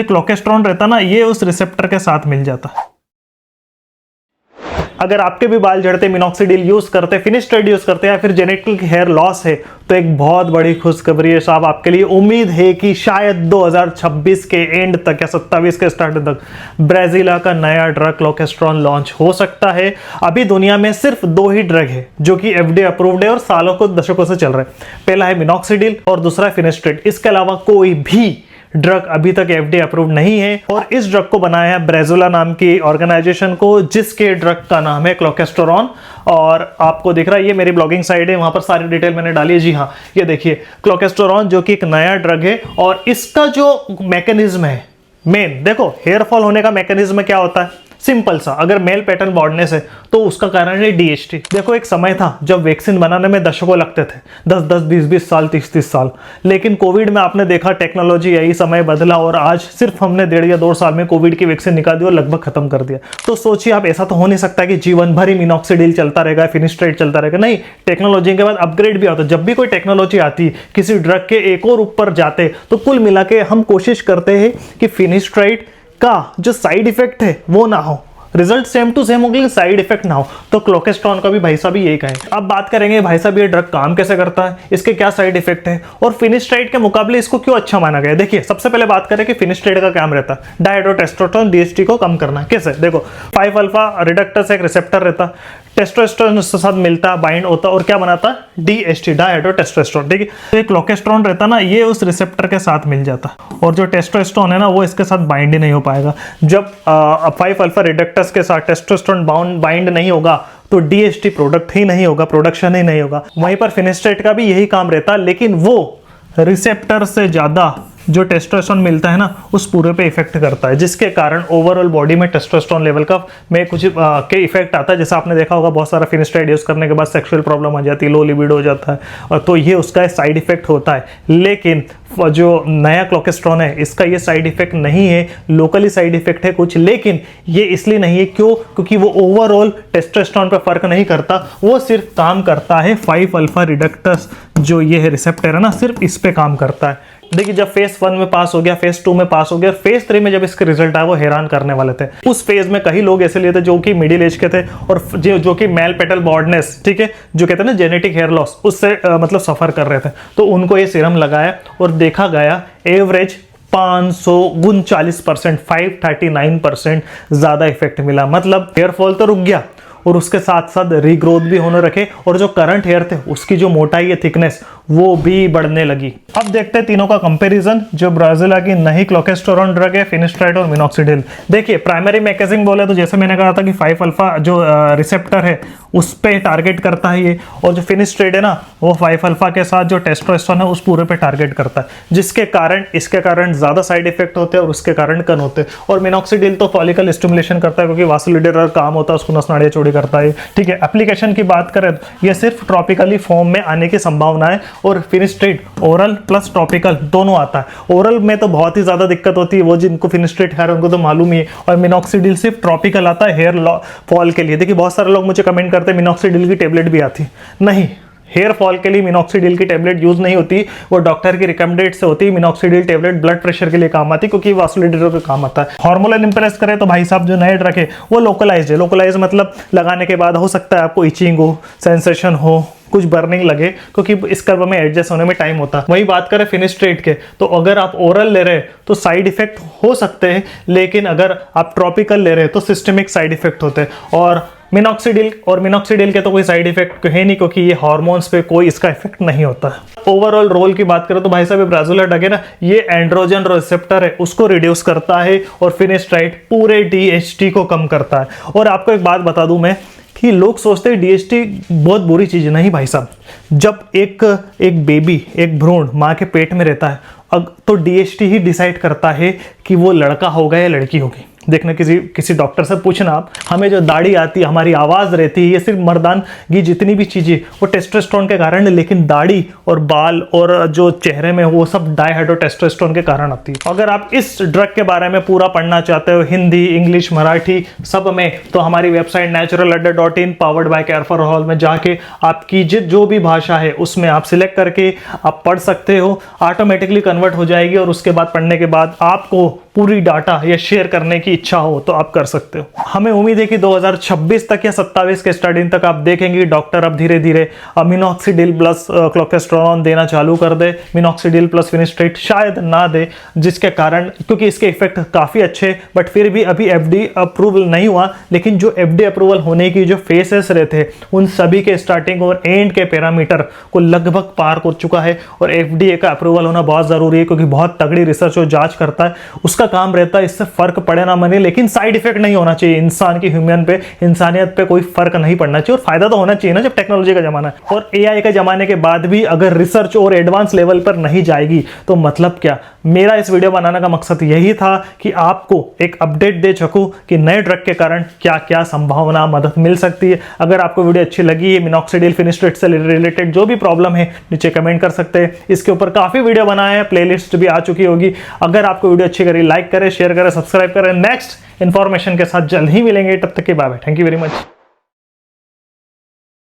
एक क्लोकेस्ट्रॉन रहता ना, ये उस रिसेप्टर के साथ मिल जाता है। अगर आपके भी बाल झड़ते, मिनॉक्सिडिल यूज करते, फिनिस्ट्रेट यूज करते या फिर जेनेटिक हेयर लॉस है, तो एक बहुत बड़ी खुशखबरी है साहब आपके लिए। उम्मीद है कि शायद 2026 के एंड तक या 27 के स्टार्ट तक ब्राजीला का नया ड्रग क्लोकेस्ट्रॉन लॉन्च हो सकता है। अभी दुनिया में सिर्फ 2 ही ड्रग है जो कि FDA अप्रूव्ड है और सालों को दशकों से चल रहे हैं। पहला है मिनॉक्सिडिल और दूसरा है फिनिस्ट्रेट। इसके अलावा कोई भी ड्रग अभी तक FDA अप्रूव्ड नहीं है और इस ड्रग को बनाया है ब्राजीला नाम की ऑर्गेनाइजेशन को, जिसके ड्रग का नाम है क्लोकेस्टेरोन। और आपको दिख रहा है, ये मेरी ब्लॉगिंग साइट है, वहां पर सारी डिटेल मैंने डाली है। जी हाँ, ये देखिए क्लोकेस्टेरोन जो कि एक नया ड्रग है और इसका जो मैकेनिज्म है मेन, देखो हेयर फॉल होने का मैकेनिज्म क्या होता है, सिंपल सा। अगर मेल पैटर्न बॉर्डनेस है तो उसका कारण है DHT। देखो एक समय था जब वैक्सीन बनाने में दशकों लगते थे, 10-10, 20-20 साल, 30-30 साल। लेकिन कोविड में आपने देखा टेक्नोलॉजी यही समय बदला और आज सिर्फ हमने 1.5 या 2 साल में कोविड की वैक्सीन निकाल दी और लगभग खत्म कर दिया। तो सोचिए आप, ऐसा तो हो नहीं सकता कि जीवन भर ही मिनॉक्सिडिल चलता रहेगा, फिनिस्ट्रेट चलता रहेगा। नहीं, टेक्नोलॉजी के बाद अपग्रेड भी आता है। जब भी कोई टेक्नोलॉजी आती है, किसी ड्रग के एक और ऊपर जाते, तो कुल मिला के हम कोशिश करते हैं कि फिनिस्ट्रेट का जो साइड इफेक्ट है वो ना हो, रिजल्ट सेम टू सेम हो लेकिन साइड इफेक्ट ना हो। तो क्लोकेस्ट्रॉन का भी भाई साहब यही कहे। अब बात करेंगे भाई साहब ये ड्रग काम कैसे करता है, इसके क्या साइड इफेक्ट है और फिनिस्ट्रेट के मुकाबले इसको क्यों अच्छा माना गया। देखिए सबसे पहले बात करें कि फिनिस्ट्रेट का काम रहता है डायहाइड्रोटेस्टोस्टेरोन DHT को कम करना। कैसे, देखो 5 अल्फा रिडक्टस एक रिसेप्टर रहता, टेस्टोस्टेरोन उसके साथ मिलता, बाइंड होता और क्या बनाता, DHT डायहाइड्रोटेस्टोस्टेरोन। ठीक है, तो ये क्लोकेस्ट्रॉन रहता ना, ये उस रिसेप्टर के साथ मिल जाता और जो टेस्टोस्टेरोन है ना वो इसके साथ बाइंड ही नहीं हो पाएगा। जब 5 अल्फा रिडक्टस के साथ टेस्टोस्टेरोन बाइंड नहीं होगा तो DHT प्रोडक्ट ही नहीं होगा, प्रोडक्शन ही नहीं होगा। वहीं पर फिनिस्ट्रेट का भी यही काम रहता, लेकिन वो रिसेप्टर से ज्यादा जो टेस्टोस्टेरोन मिलता है ना उस पूरे पे इफेक्ट करता है, जिसके कारण ओवरऑल बॉडी में टेस्टोस्टेरोन लेवल का में कुछ के इफेक्ट आता है। जैसा आपने देखा होगा बहुत सारा फिनिस्ट्रेट यूज करने के बाद सेक्सुअल प्रॉब्लम आ जाती है, लो लिबिडो हो जाता है, और तो ये उसका साइड इफेक्ट होता है। लेकिन जो नया क्लोकेस्ट्रॉन है इसका ये साइड इफेक्ट नहीं है, लोकली साइड इफेक्ट है कुछ, लेकिन ये इसलिए नहीं है क्यों, क्योंकि वो ओवरऑल टेस्टोस्टेरोन पर फर्क नहीं करता, वो सिर्फ काम करता है 5 अल्फा रिडक्टस जो ये है रिसेप्टर है ना, सिर्फ इस पे काम करता है। देखिए जब फेज 1 में पास हो गया, फेज 2 में पास हो गया, फेज 3 में जब इसके रिजल्ट आए वो हैरान करने वाले थे। उस फेज में कई लोग ऐसे लिए थे जो कि मिडिल एज के थे और जो कि मेल पेटल बॉर्डनेस, ठीक है, जो कहते हैं ना जेनेटिक हेयर लॉस, उससे मतलब सफर कर रहे थे। तो उनको ये सीरम लगाया और देखा गया एवरेज 539%, 539% ज्यादा इफेक्ट मिला। मतलब हेयर फॉल तो रुक गया और उसके साथ साथ रीग्रोथ भी होने रखे और जो करंट हेयर थे उसकी जो मोटाई है, थिकनेस, वो भी बढ़ने लगी। अब देखते हैं तीनों का कंपैरिजन। जो ब्राजीला की नई क्लोकेस्टेरोन ड्रग है, फिनिस्ट्रेट और मिनॉक्सिडिल। देखिए प्राइमरी मैकेजिंग बोले तो जैसे मैंने कहा था कि 5 अल्फा जो रिसेप्टर है उस पे टारगेट करता है ये, और जो फिनिस्ट्रेट है ना वो 5 अल्फा के साथ जो टेस्टोस्टेरोन है उस पूरे पे टारगेट करता है, जिसके कारण इसके कारण ज्यादा साइड इफेक्ट होते हैं और उसके कारण कम होते हैं। और मिनॉक्सिडिल तो फॉलिकल स्टिमुलेशन करता है क्योंकि वासोलिडर काम होता है, उसको नस नाड़ियाँ चौड़ी करता है। ठीक है, एप्लीकेशन की बात करें तो ये सिर्फ ट्रॉपिकली फॉर्म में आने की संभावना है और फिनिस्ट्रेट ओरल प्लस ट्रॉपिकल दोनों आता है। ओरल में तो बहुत ही ज्यादा दिक्कत होती है, वो जिनको फिनिस्ट्रेट है उनको तो मालूम ही है। और मिनॉक्सिडिल सिर्फ ट्रॉपिकल आता है हेयर फॉल के लिए। देखिए बहुत सारे लोग मुझे कमेंट करते हैं मिनॉक्सिडिल की टेबलेट भी आती, नहीं, हेयर फॉल के लिए मिनॉक्सिडिल की टेबलेट यूज नहीं होती, वो डॉक्टर की रिकमेंडेड से होती है। मिनॉक्सिडिल टेबलेट ब्लड प्रेशर के लिए काम आती है क्योंकि वासोलिडर पे काम आता है। हार्मोनल इंप्रेस करें तो भाई साहब जो नए ड्रग है वो लोकलाइज्ड है। लोकलाइज मतलब लगाने के बाद हो सकता है आपको इचिंग हो, सेंसेशन हो, कुछ बर्निंग लगे, क्योंकि इस कर्व में एडजस्ट होने में टाइम होता है। वही बात करें फिनिस्ट्रेट के, तो अगर आप ओरल ले रहे हैं तो साइड इफेक्ट हो सकते हैं, लेकिन अगर आप ट्रॉपिकल ले रहे हैं तो सिस्टमिक साइड इफेक्ट होते हैं। और मिनॉक्सिडिल के तो कोई साइड इफेक्ट है नहीं क्योंकि ये हार्मोन्स पे कोई इसका इफेक्ट नहीं होता है। ओवरऑल रोल की बात करें तो भाई साहब ब्राजीला ड्रग है ना, ये एंड्रोजन रिसेप्टर है उसको रिड्यूस करता है और फिनिस्ट्रेट पूरे DHT को कम करता है। और आपको एक बात बता दूं मैं कि लोग सोचते हैं DHT बहुत बुरी चीज है। नहीं भाई साहब, जब एक बेबी, एक भ्रूण माँ के पेट में रहता है तो DHT ही डिसाइड करता है कि वो लड़का होगा या लड़की होगी। देखना किसी डॉक्टर से पूछना आप, हमें जो दाढ़ी आती है, हमारी आवाज रहती है, ये सिर्फ मर्दान की जितनी भी चीजें वो टेस्टोस्टेरोन के कारण है, लेकिन दाढ़ी और बाल और जो चेहरे में वो सब डायहाइड्रोटेस्टोस्टेरोन के कारण आती है। अगर आप इस ड्रग के बारे में पूरा पढ़ना चाहते हो हिंदी, इंग्लिश, मराठी सब में, तो हमारी website naturalladder.in powered by care for all में जाके आपकी जो भी भाषा है उसमें आप सिलेक्ट करके आप पढ़ सकते हो। ऑटोमेटिकली कन्वर्ट हो जाएगी और उसके बाद पढ़ने के बाद आपको पूरी डाटा या शेयर करने की इच्छा हो तो आप कर सकते हो। हमें उम्मीद है कि 2026 तक या 27 के स्टार्टिंग तक आप देखेंगे डॉक्टर अब धीरे धीरे मिनॉक्सिडिल प्लस क्लोस्ट्रेडिल देना चालू कर दे। मिनॉक्सिडिल प्लस फिनिस्ट्रेट शायद ना दे, जिसके कारण, क्योंकि इसके इफेक्ट काफ़ी अच्छे, बट फिर भी अभी एफडी अप्रूवल नहीं हुआ। लेकिन जो एफडी अप्रूवल होने की जो फेसेस रहते उन सभी के स्टार्टिंग और एंड के पैरामीटर को लगभग पार कर चुका है। और एफडीए का अप्रूवल होना बहुत ज़रूरी है, क्योंकि बहुत तगड़ी रिसर्च और जांच करता है, उसका काम रहता है। इससे फर्क पड़े ना मने, लेकिन साइड इफेक्ट नहीं होना चाहिए इंसान की ह्यूमन पे, इंसानियत पे कोई फर्क नहीं पड़ना चाहिए। और फायदा तो होना चाहिए ना, जब टेक्नोलॉजी का जमाना है। और एआई के जमाने के बाद भी अगर रिसर्च और एडवांस लेवल पर नहीं जाएगी तो मतलब क्या। मेरा इस वीडियो बनाने का मकसद यही था कि आपको एक अपडेट दे सकूं कि नए ड्रग के कारण क्या क्या संभावना मदद मिल सकती है। अगर आपको वीडियो अच्छी लगी है, मिनॉक्सिडिल फिनिस्ट्रेट से रिलेटेड जो भी प्रॉब्लम है नीचे कमेंट कर सकते हैं। इसके ऊपर काफी वीडियो बनाए हैं, प्लेलिस्ट भी आ चुकी होगी। अगर आपको वीडियो अच्छी करी, लाइक करें, शेयर करें, सब्सक्राइब करें। नेक्स्ट इंफॉर्मेशन के साथ जल्द ही मिलेंगे, तब तक के bye bye. Thank you very much.